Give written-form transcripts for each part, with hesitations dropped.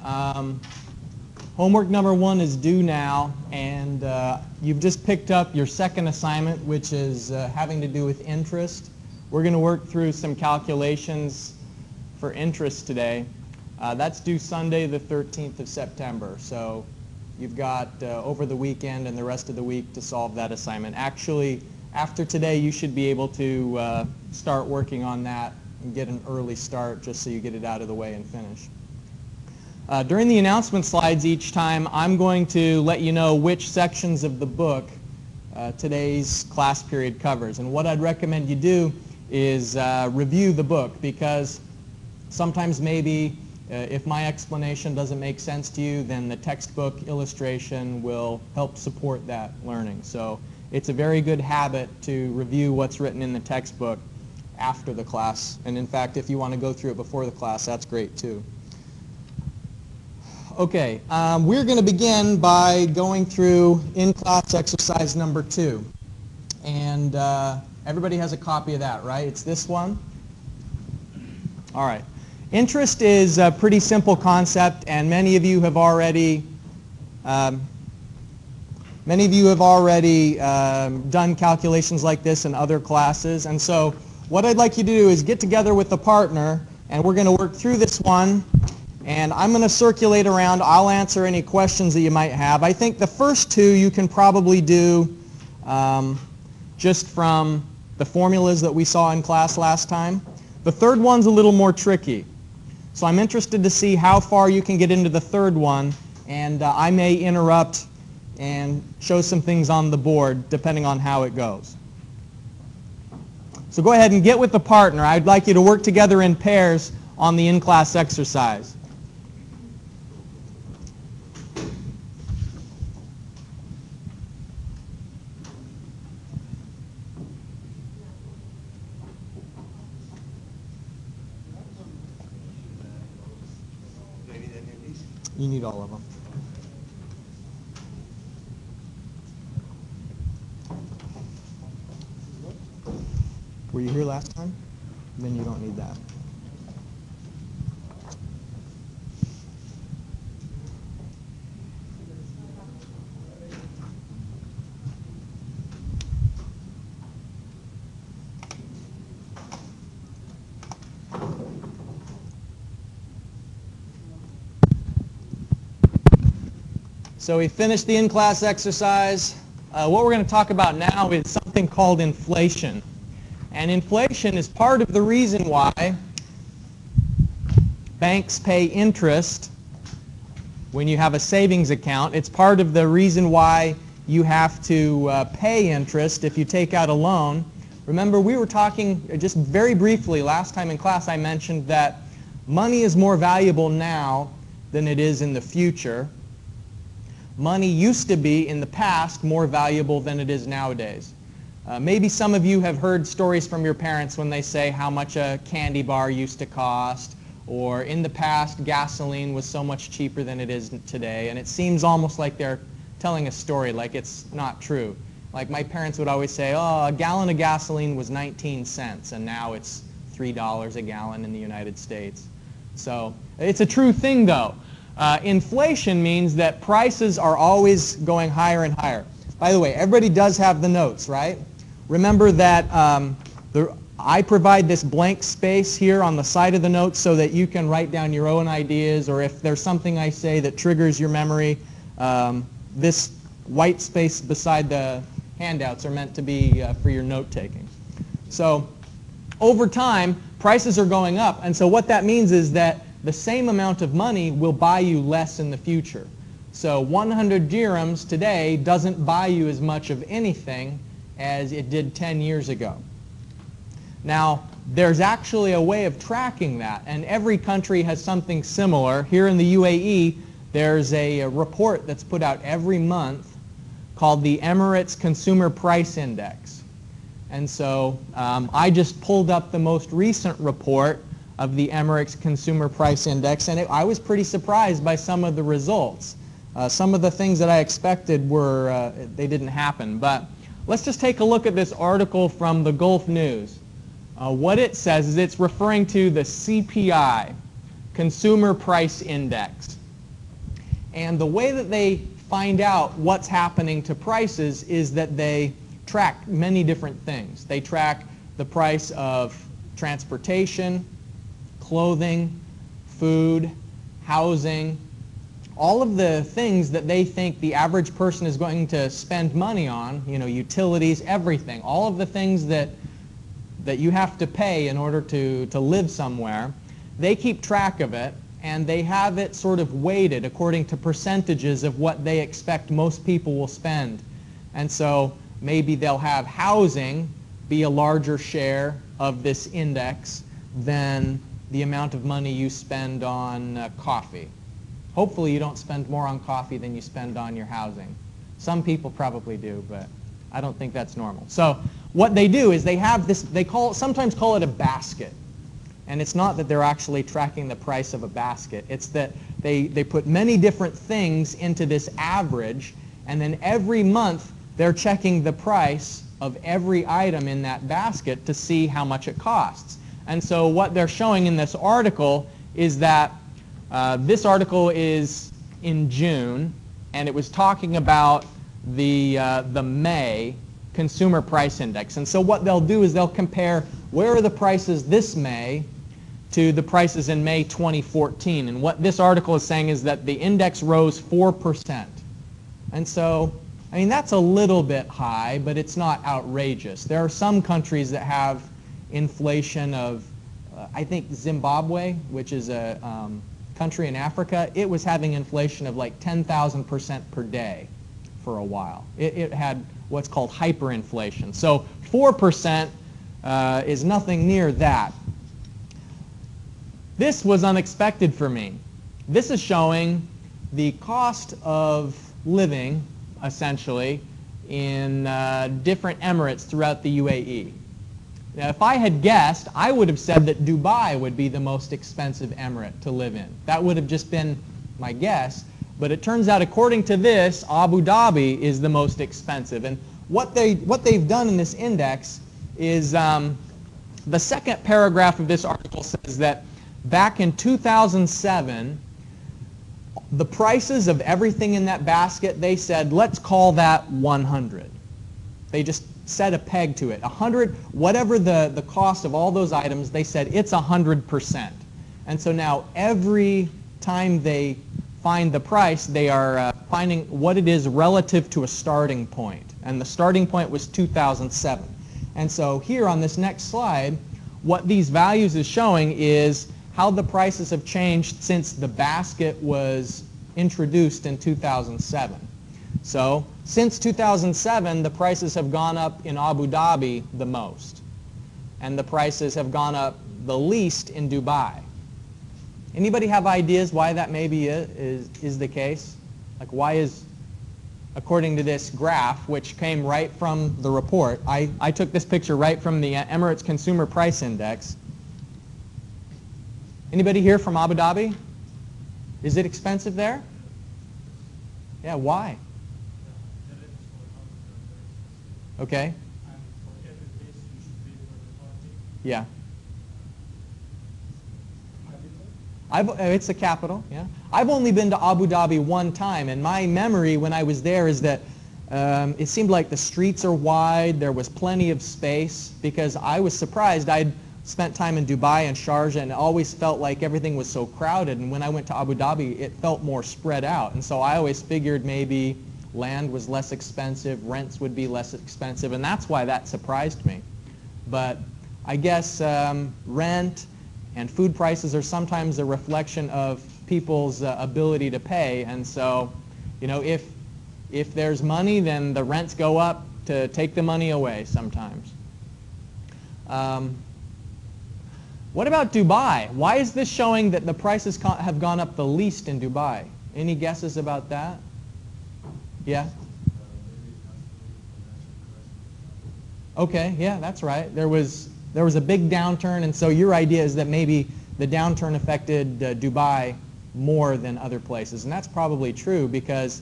Homework number 1 is due now, and you've just picked up your second assignment, which is having to do with interest. We're going to work through some calculations for interest today. That's due Sunday, the 13th of September. So you've got over the weekend and the rest of the week to solve that assignment. Actually, after today, you should be able to start working on that and get an early start just so you get it out of the way and finish. During the announcement slides each time, I'm going to let you know which sections of the book today's class period covers. And what I'd recommend you do is review the book, because sometimes maybe if my explanation doesn't make sense to you, then the textbook illustration will help support that learning. So it's a very good habit to review what's written in the textbook after the class. And in fact, if you want to go through it before the class, that's great too. Okay, we're going to begin by going through in-class exercise number 2. And everybody has a copy of that, right? It's this one. All right. Interest is a pretty simple concept, and many of you have already done calculations like this in other classes. And so what I'd like you to do is get together with a partner, and we're going to work through this one. And I'm going to circulate around. I'll answer any questions that you might have. I think the first 2 you can probably do just from the formulas that we saw in class last time. The third one's a little more tricky. So I'm interested to see how far you can get into the third one, and I may interrupt and show some things on the board depending on how it goes. So go ahead and get with the partner. I'd like you to work together in pairs on the in-class exercise. You need all of them. Were you here last time? Then you don't need that. So we finished the in-class exercise. What we're going to talk about now is something called inflation. And inflation is part of the reason why banks pay interest when you have a savings account. It's part of the reason why you have to pay interest if you take out a loan. Remember, we were talking just very briefly last time in class. I mentioned that money is more valuable now than it is in the future. Money used to be, in the past, more valuable than it is nowadays. Maybe some of you have heard stories from your parents when they say how much a candy bar used to cost, or in the past, gasoline was so much cheaper than it is today, and it seems almost like they're telling a story, like it's not true. Like my parents would always say, oh, a gallon of gasoline was 19 cents, and now it's $3 a gallon in the United States. So it's a true thing, though. Inflation means that prices are always going higher and higher. By the way, everybody does have the notes, right? Remember that I provide this blank space here on the side of the notes so that you can write down your own ideas, or if there's something I say that triggers your memory, this white space beside the handouts are meant to be for your note-taking. So over time, prices are going up, and so what that means is that the same amount of money will buy you less in the future. So 100 dirhams today doesn't buy you as much of anything as it did 10 years ago. Now, there's actually a way of tracking that, and every country has something similar. Here in the UAE, there's a report that's put out every month called the Emirates Consumer Price Index. And so I just pulled up the most recent report of the Emirates Consumer Price Index, and I was pretty surprised by some of the results. Some of the things that I expected were, they didn't happen. But let's just take a look at this article from the Gulf News. What it says is it's referring to the CPI, Consumer Price Index. And the way that they find out what's happening to prices is that they track many different things. They track the price of transportation, clothing, food, housing, all of the things that they think the average person is going to spend money on, utilities, everything, all of the things that you have to pay in order to live somewhere. They keep track of it, and they have it sort of weighted according to percentages of what they expect most people will spend. And so maybe they'll have housing be a larger share of this index than the amount of money you spend on coffee. Hopefully you don't spend more on coffee than you spend on your housing. Some people probably do, but I don't think that's normal. So what they do is they have this, sometimes call it a basket. And it's not that they're actually tracking the price of a basket. It's that they put many different things into this average, and then every month they're checking the price of every item in that basket to see how much it costs. And so what they're showing in this article is that this article is in June, and it was talking about the May Consumer Price Index. And so what they'll do is they'll compare where are the prices this May to the prices in May 2014. And what this article is saying is that the index rose 4%. And so, I mean, that's a little bit high, but it's not outrageous. There are some countries that have inflation of, I think Zimbabwe, which is a country in Africa, it was having inflation of like 10,000% per day for a while. It had what's called hyperinflation. So 4% is nothing near that. This was unexpected for me. This is showing the cost of living, essentially, in different emirates throughout the UAE. Now, if I had guessed, I would have said that Dubai would be the most expensive emirate to live in. That would have just been my guess. But it turns out, according to this, Abu Dhabi is the most expensive. And what they've done in this index is the second paragraph of this article says that back in 2007, the prices of everything in that basket, they said, let's call that 100. They just set a peg to it. 100, whatever the cost of all those items, they said it's 100%. And so now every time they find the price, they are finding what it is relative to a starting point. And the starting point was 2007. And so here on this next slide, what these values is showing is how the prices have changed since the basket was introduced in 2007. So since 2007, the prices have gone up in Abu Dhabi the most. And the prices have gone up the least in Dubai. Anybody have ideas why that maybe is the case? Like, why is, according to this graph, which came right from the report, I took this picture right from the Emirates Consumer Price Index. Anybody here from Abu Dhabi? Is it expensive there? Yeah, why? Okay. Yeah. It's the capital, yeah. I've only been to Abu Dhabi one time, and my memory when I was there is that it seemed like the streets are wide, there was plenty of space, because I was surprised. I'd spent time in Dubai and Sharjah, and it always felt like everything was so crowded, and when I went to Abu Dhabi, it felt more spread out. And so I always figured maybe land was less expensive, rents would be less expensive, and that's why that surprised me. But I guess rent and food prices are sometimes a reflection of people's ability to pay, and so, you know, if there's money, then the rents go up to take the money away sometimes. What about Dubai? Why is this showing that the prices have gone up the least in Dubai? Any guesses about that? Yeah? Okay, yeah, that's right. There was a big downturn, and so your idea is that maybe the downturn affected Dubai more than other places. And that's probably true, because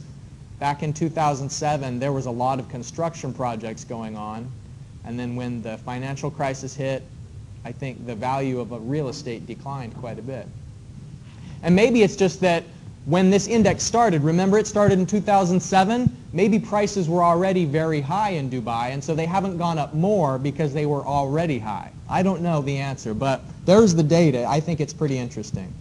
back in 2007, there was a lot of construction projects going on. And then when the financial crisis hit, I think the value of real estate declined quite a bit. And maybe it's just that when this index started, remember it started in 2007, maybe prices were already very high in Dubai, and so they haven't gone up more because they were already high. I don't know the answer, but there's the data. I think it's pretty interesting.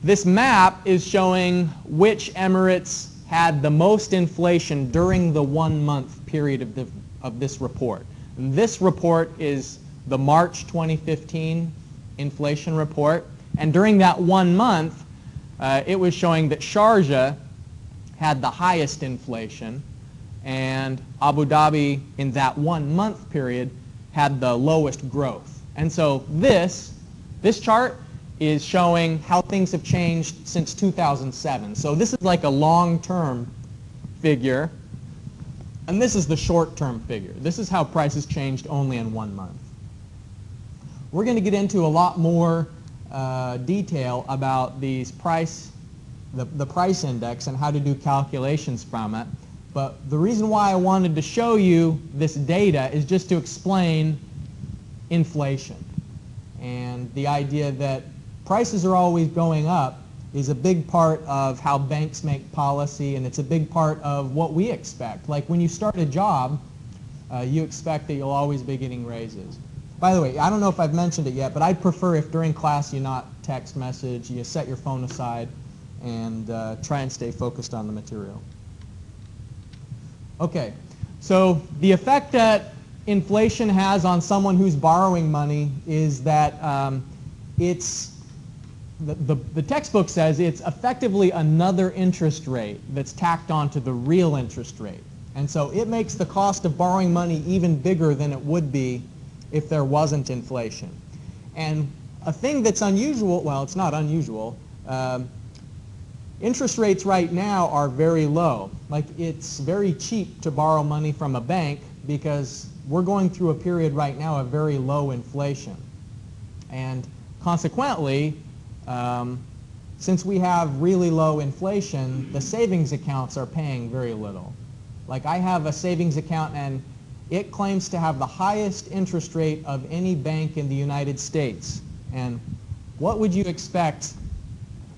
This map is showing which Emirates had the most inflation during the 1 month period of this report. And this report is the March 2015 inflation report, and during that 1 month, it was showing that Sharjah had the highest inflation, and Abu Dhabi in that 1 month period had the lowest growth. And so this chart is showing how things have changed since 2007. So this is like a long-term figure, and this is the short-term figure. This is how prices changed only in 1 month. We're going to get into a lot more detail about these the price index and how to do calculations from it. But the reason why I wanted to show you this data is just to explain inflation. And the idea that prices are always going up is a big part of how banks make policy, and it's a big part of what we expect. Like when you start a job, you expect that you'll always be getting raises. By the way, I don't know if I've mentioned it yet, but I'd prefer if during class you not text message, you set your phone aside and try and stay focused on the material. Okay, so the effect that inflation has on someone who's borrowing money is that the textbook says it's effectively another interest rate that's tacked onto the real interest rate. And so it makes the cost of borrowing money even bigger than it would be if there wasn't inflation. And a thing that's unusual, well, it's not unusual, interest rates right now are very low. Like it's very cheap to borrow money from a bank because we're going through a period right now of very low inflation. And consequently, since we have really low inflation, the savings accounts are paying very little. Like I have a savings account and it claims to have the highest interest rate of any bank in the United States. And what would you expect?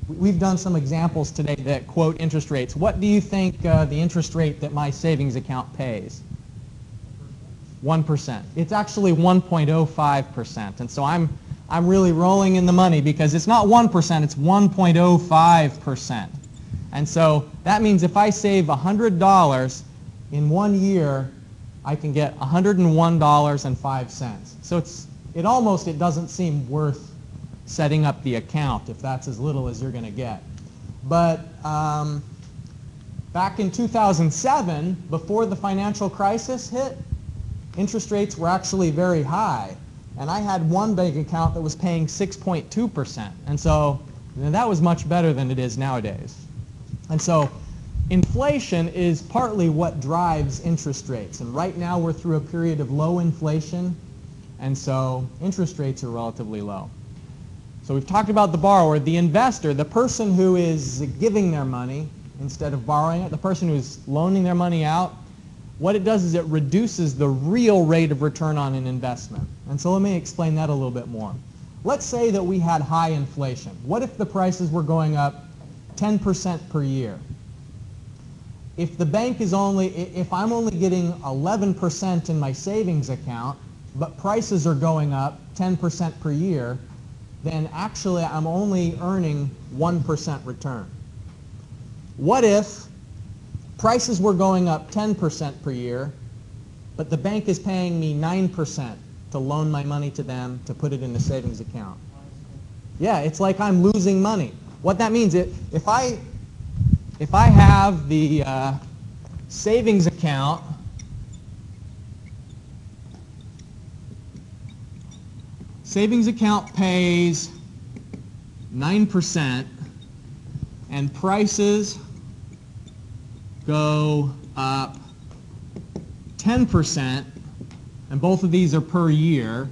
We've done some examples today that quote interest rates. What do you think the interest rate that my savings account pays? 1%. It's actually 1.05%. And so I'm really rolling in the money because it's not 1%, it's 1.05%. And so that means if I save $100 in 1 year, I can get $101.05. So it doesn't seem worth setting up the account if that's as little as you're going to get. But back in 2007, before the financial crisis hit, interest rates were actually very high. And I had one bank account that was paying 6.2%. And so that was much better than it is nowadays. And so inflation is partly what drives interest rates. And right now we're through a period of low inflation, and so interest rates are relatively low. So we've talked about the borrower. The investor, the person who is giving their money instead of borrowing it, the person who's loaning their money out, what it does is it reduces the real rate of return on an investment. And so let me explain that a little bit more. Let's say that we had high inflation. What if the prices were going up 10% per year? If the bank is if I'm only getting 11% in my savings account, but prices are going up 10% per year, then actually I'm only earning 1% return. What if prices were going up 10% per year, but the bank is paying me 9% to loan my money to them to put it in the savings account? Yeah, it's like I'm losing money. What that means, if I have the savings account, pays 9% and prices go up 10%, and both of these are per year,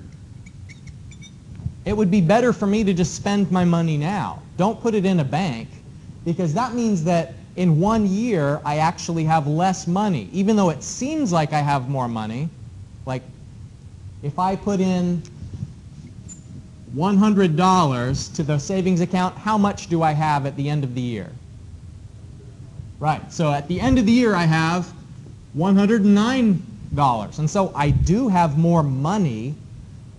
it would be better for me to just spend my money now. Don't put it in a bank, because that means that in 1 year I actually have less money, even though it seems like I have more money. Like if I put in $100 to the savings account, how much do I have at the end of the year? Right, so at the end of the year I have $109. And so I do have more money,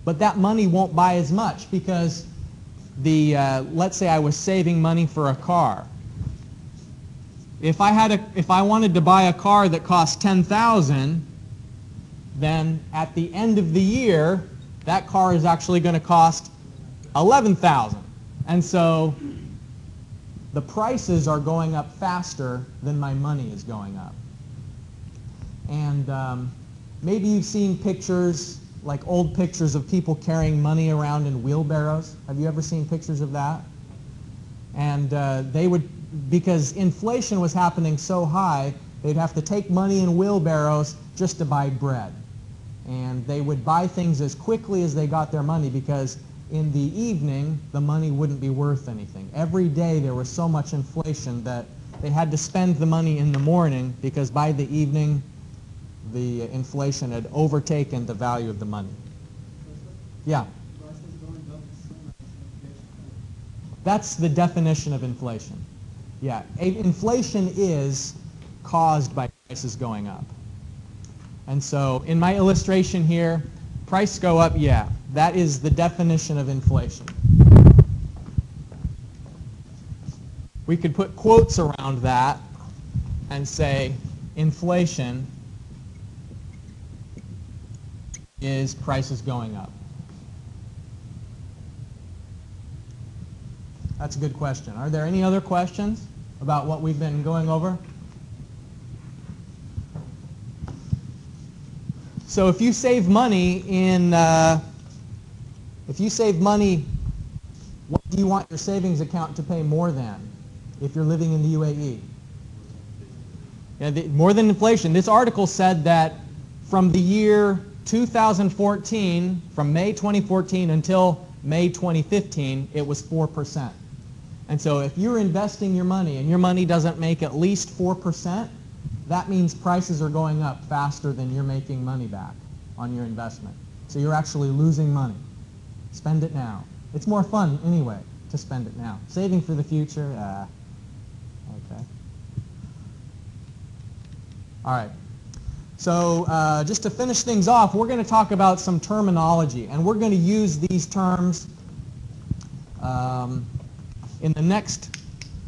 but that money won't buy as much because let's say I was saving money for a car. If I wanted to buy a car that cost $10,000, then at the end of the year, that car is actually going to cost $11,000. And so the prices are going up faster than my money is going up. And maybe you've seen pictures, like old pictures of people carrying money around in wheelbarrows. Have you ever seen pictures of that? And they would, because inflation was happening so high, they'd have to take money in wheelbarrows just to buy bread. And they would buy things as quickly as they got their money because in the evening, the money wouldn't be worth anything. Every day there was so much inflation that they had to spend the money in the morning because by the evening, the inflation had overtaken the value of the money. Yeah. That's the definition of inflation. Yeah, inflation is caused by prices going up. And so in my illustration here, price go up, yeah, that is the definition of inflation. We could put quotes around that and say inflation is prices going up. That's a good question. Are there any other questions about what we've been going over? So if you save money what do you want your savings account to pay more than if you're living in the UAE? Yeah, more than inflation. This article said that from the year 2014, from May 2014 until May 2015, it was 4%. And so if you're investing your money and your money doesn't make at least 4%, that means prices are going up faster than you're making money back on your investment. So you're actually losing money. Spend it now. It's more fun anyway to spend it now. Saving for the future, okay. All right. So just to finish things off, we're going to talk about some terminology, and we're going to use these terms in the next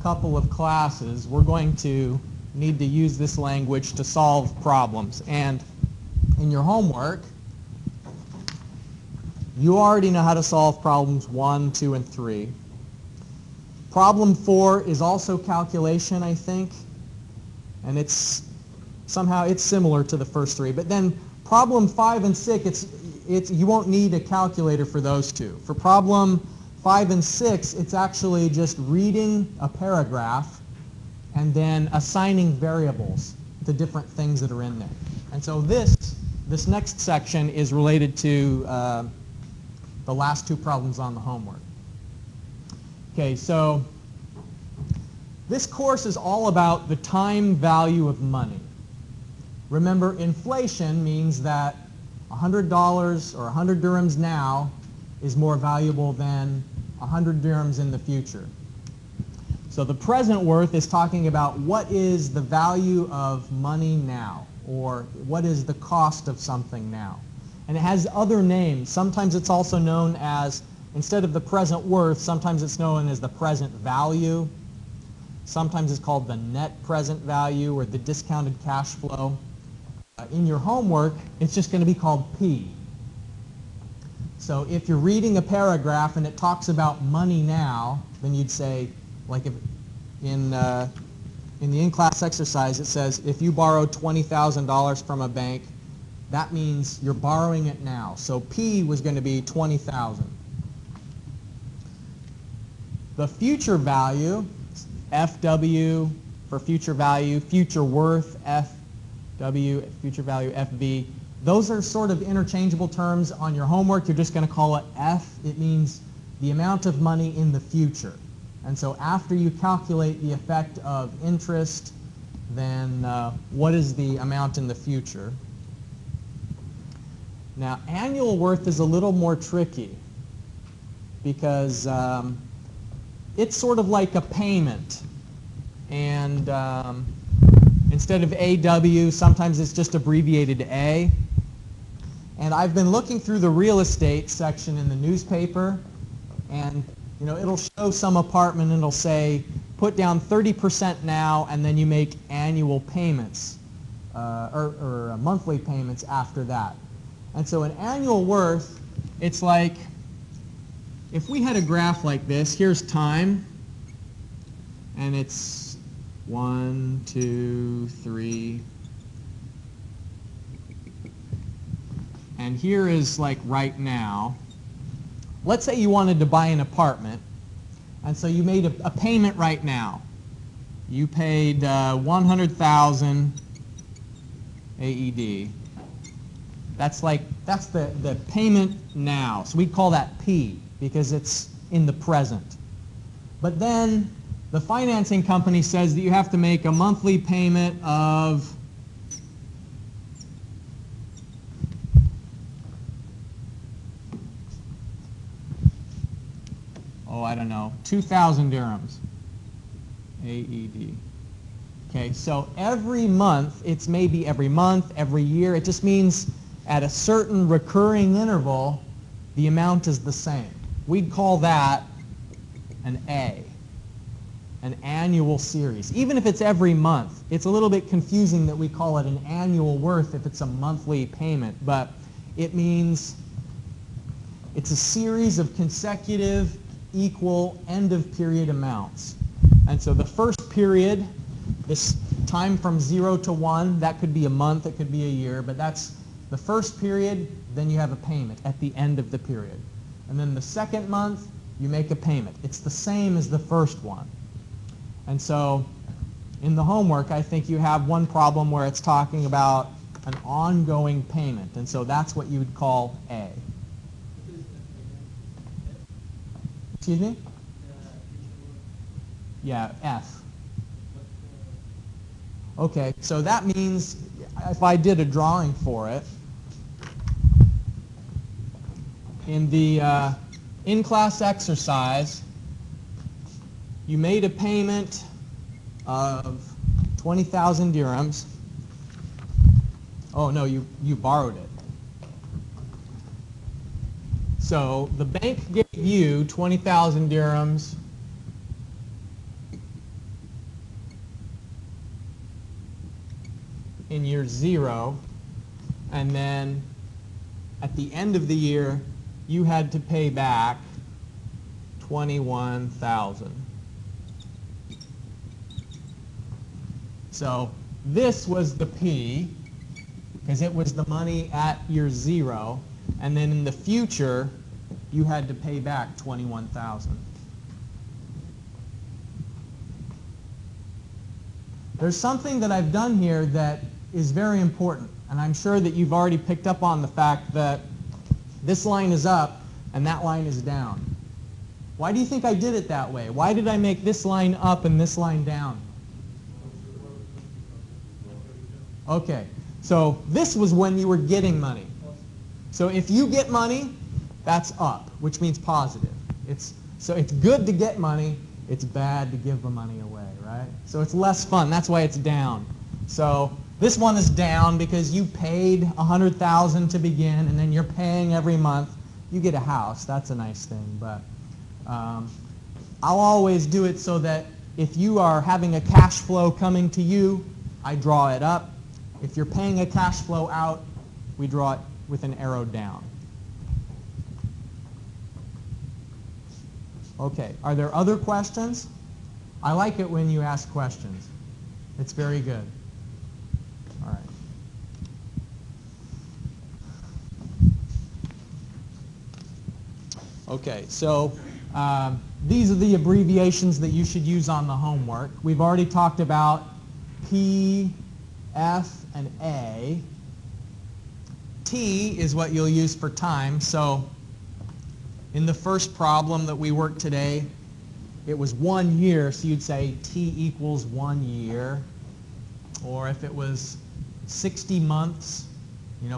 couple of classes. We're going to need to use this language to solve problems. And in your homework, you already know how to solve problems 1, 2, and 3. Problem 4 is also calculation, I think, and it's similar to the first 3. But then problem 5 and 6, you won't need a calculator for those two. For problem 5 and 6, it's actually just reading a paragraph and then assigning variables to different things that are in there. And so this next section is related to the last 2 problems on the homework. Okay, so this course is all about the time value of money. Remember, inflation means that $100 or 100 dirhams now is more valuable than 100 dirhams in the future. So the present worth is talking about what is the value of money now, or what is the cost of something now. And it has other names. Sometimes it's also known as, instead of the present worth, sometimes it's known as the present value. Sometimes it's called the net present value or the discounted cash flow. In your homework, it's just going to be called P. So if you're reading a paragraph and it talks about money now, then you'd say, like if in the in-class exercise, it says if you borrow $20,000 from a bank, that means you're borrowing it now. So P was going to be 20,000. The future value, FW for future value, future worth, FW, future value, FV. Those are sort of interchangeable terms. On your homework, you're just going to call it F. It means the amount of money in the future. And so after you calculate the effect of interest, then what is the amount in the future? Now, annual worth is a little more tricky. because it's sort of like a payment. And instead of AW, sometimes it's just abbreviated to A. And I've been looking through the real estate section in the newspaper, and it'll show some apartment and it'll say, put down 30% now, and then you make annual payments or monthly payments after that. And so an annual worth, it's like, if we had a graph like this, here's time, and it's 1, 2, 3, and here is like right now. Let's say you wanted to buy an apartment, and so you made a payment right now. You paid 100,000 AED. That's the payment now. So we call that P because it's in the present. But then the financing company says that you have to make a monthly payment of I don't know, 2,000 dirhams, AED. Okay, so every month, it's maybe every month, every year, it just means at a certain recurring interval, the amount is the same. We'd call that an A, an annual series. Even if it's every month, it's a little bit confusing that we call it an annual worth if it's a monthly payment, but it means it's a series of consecutive equal end-of-period amounts. And so the first period, this time from 0 to 1, that could be a month, it could be a year, but that's the first period, then you have a payment at the end of the period. And then the second month, you make a payment. It's the same as the first one. And so in the homework, I think you have one problem where it's talking about an ongoing payment, and so that's what you would call A. Excuse me? Yeah, F. Okay, so that means if I did a drawing for it, in the in-class exercise, you made a payment of 20,000 dirhams. Oh, no, you borrowed it. So the bank gave you 20,000 dirhams in year 0, and then at the end of the year, you had to pay back 21,000. So this was the P, because it was the money at year 0, and then in the future, you had to pay back 21,000. There's something that I've done here that is very important, and I'm sure that you've already picked up on the fact that this line is up and that line is down. Why do you think I did it that way? Why did I make this line up and this line down? Okay, so this was when you were getting money. So if you get money, that's up, which means positive. So it's good to get money, it's bad to give the money away, right? So it's less fun, that's why it's down. So this one is down because you paid 100,000 to begin, and then you're paying every month. You get a house, that's a nice thing, but I'll always do it so that if you are having a cash flow coming to you, I draw it up. If you're paying a cash flow out, we draw it with an arrow down. Okay, are there other questions? I like it when you ask questions. It's very good. All right. Okay, so these are the abbreviations that you should use on the homework. We've already talked about P, F, and A. T is what you'll use for time. So in the first problem that we worked today, it was 1 year, so you'd say T equals 1 year. Or if it was 60 months,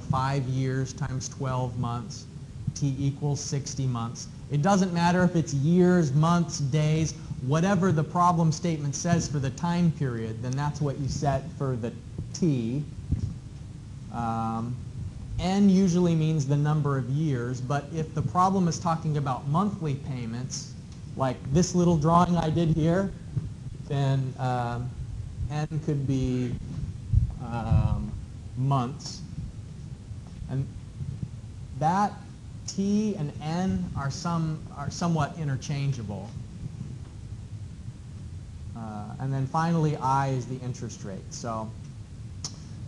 5 years times 12 months, T equals 60 months. It doesn't matter if it's years, months, days, whatever the problem statement says for the time period, then that's what you set for the T. N usually means the number of years, but if the problem is talking about monthly payments, like this little drawing I did here, then N could be months. And that T and N are somewhat interchangeable. And then finally, I is the interest rate. So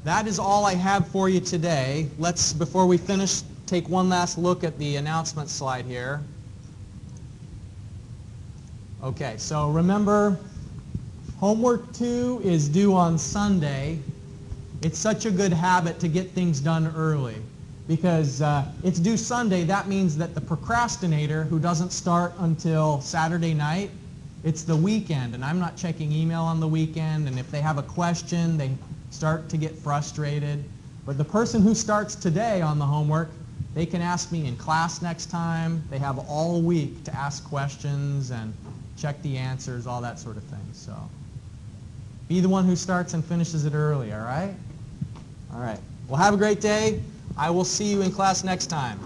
that is all I have for you today. Let's, before we finish, take one last look at the announcement slide here. Okay, so remember, homework 2 is due on Sunday. It's such a good habit to get things done early. Because it's due Sunday, that means that the procrastinator who doesn't start until Saturday night, it's the weekend, and I'm not checking email on the weekend, and if they have a question, they start to get frustrated. But the person who starts today on the homework, they can ask me in class next time. They have all week to ask questions and check the answers, all that sort of thing. So be the one who starts and finishes it early, all right? All right. Well, have a great day. I will see you in class next time.